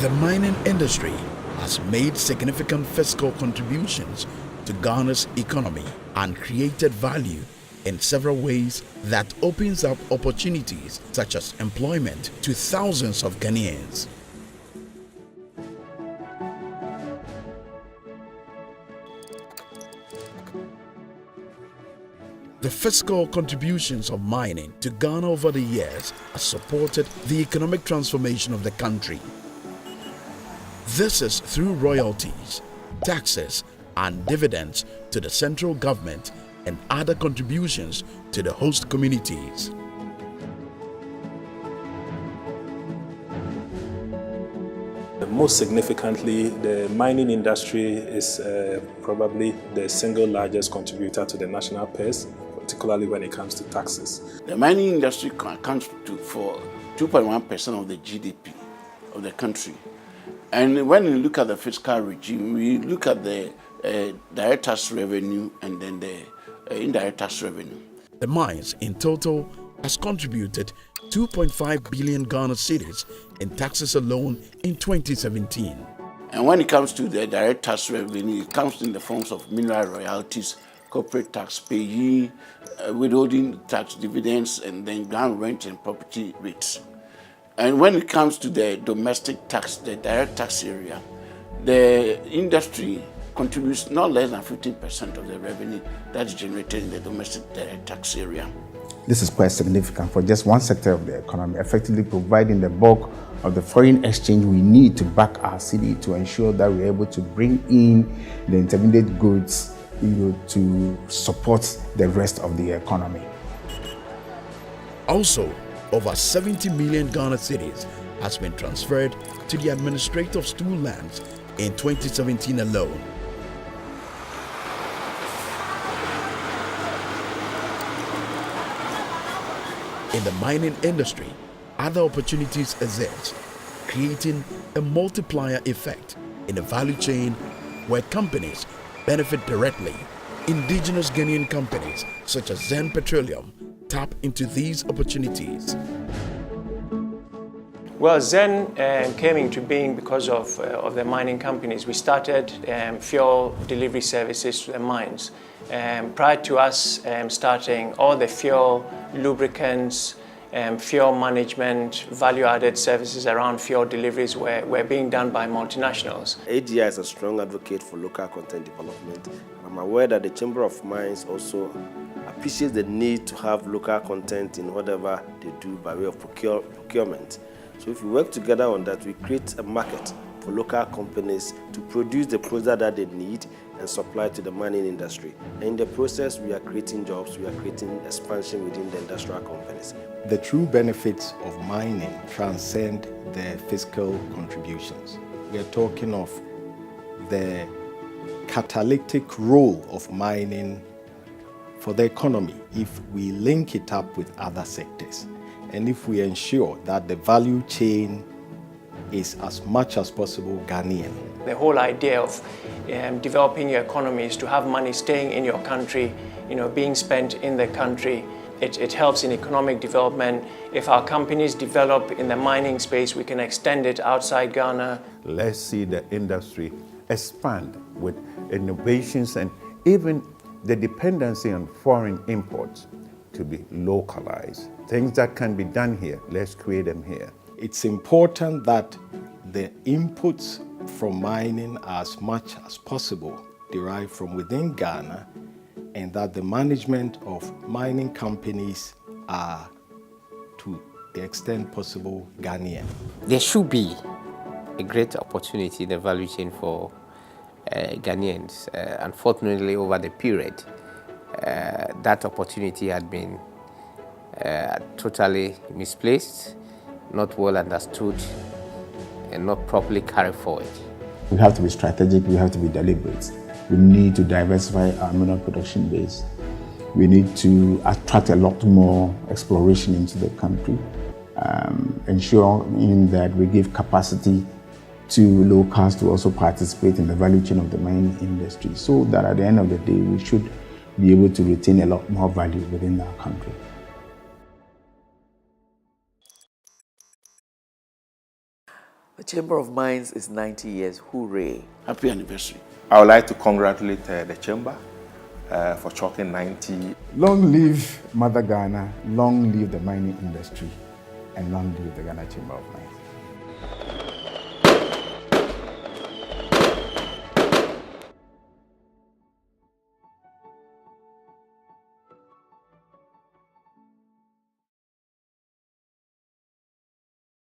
The mining industry has made significant fiscal contributions to Ghana's economy and created value in several ways that opens up opportunities such as employment to thousands of Ghanaians. The fiscal contributions of mining to Ghana over the years have supported the economic transformation of the country. This is through royalties, taxes, and dividends to the central government and other contributions to the host communities. Most significantly, the mining industry is probably the single largest contributor to the national purse, particularly when it comes to taxes. The mining industry accounts for 2.1% of the GDP of the country. And when you look at the fiscal regime, we look at the direct tax revenue and then the indirect tax revenue. The mines in total has contributed 2.5 billion Ghana cedis in taxes alone in 2017. And when it comes to the direct tax revenue, it comes in the forms of mineral royalties, corporate tax payee, withholding tax dividends, and then ground rent and property rates. And when it comes to the domestic tax, the direct tax area, the industry contributes not less than 15% of the revenue that's generated in the domestic direct tax area. This is quite significant for just one sector of the economy, effectively providing the bulk of the foreign exchange we need to back our city to ensure that we're able to bring in the intermediate goods, to support the rest of the economy. Also, over 70 million Ghana cedis has been transferred to the administrative stool lands in 2017 alone. In the mining industry, other opportunities exist, creating a multiplier effect in the value chain where companies benefit directly. Indigenous Ghanaian companies such as Zen Petroleum tap into these opportunities. Well, Zen came into being because of the mining companies. We started fuel delivery services to the mines. Prior to us starting, all the fuel, lubricants, fuel management, value-added services around fuel deliveries were being done by multinationals. AGI is a strong advocate for local content development. I'm aware that the Chamber of Mines also appreciates the need to have local content in whatever they do by way of procurement. So if we work together on that, we create a market for local companies to produce the product that they need and supply to the mining industry. And in the process, we are creating jobs, we are creating expansion within the industrial companies. The true benefits of mining transcend the fiscal contributions. We are talking of the catalytic role of mining for the economy if we link it up with other sectors and if we ensure that the value chain is as much as possible Ghanaian. The whole idea of developing your economy is to have money staying in your country, being spent in the country. It helps in economic development. If our companies develop in the mining space, we can extend it outside Ghana. Let's see the industry expand with innovations and even the dependency on foreign imports to be localized. Things that can be done here, let's create them here. It's important that the inputs from mining are as much as possible derived from within Ghana, and that the management of mining companies are, to the extent possible, Ghanaian. There should be a great opportunity in the value chain for Ghanaians. Unfortunately, over the period, that opportunity had been totally misplaced, not well understood, and not properly carried forward. We have to be strategic, we have to be deliberate. We need to diversify our mineral production base. We need to attract a lot more exploration into the country, ensuring that we give capacity to locals to also participate in the value chain of the mining industry, so that at the end of the day, we should be able to retain a lot more value within our country. The Chamber of Mines is 90 years. Hooray. Happy anniversary. I would like to congratulate the Chamber for chalking 90. Long live Mother Ghana, long live the mining industry, and long live the Ghana Chamber of Mines.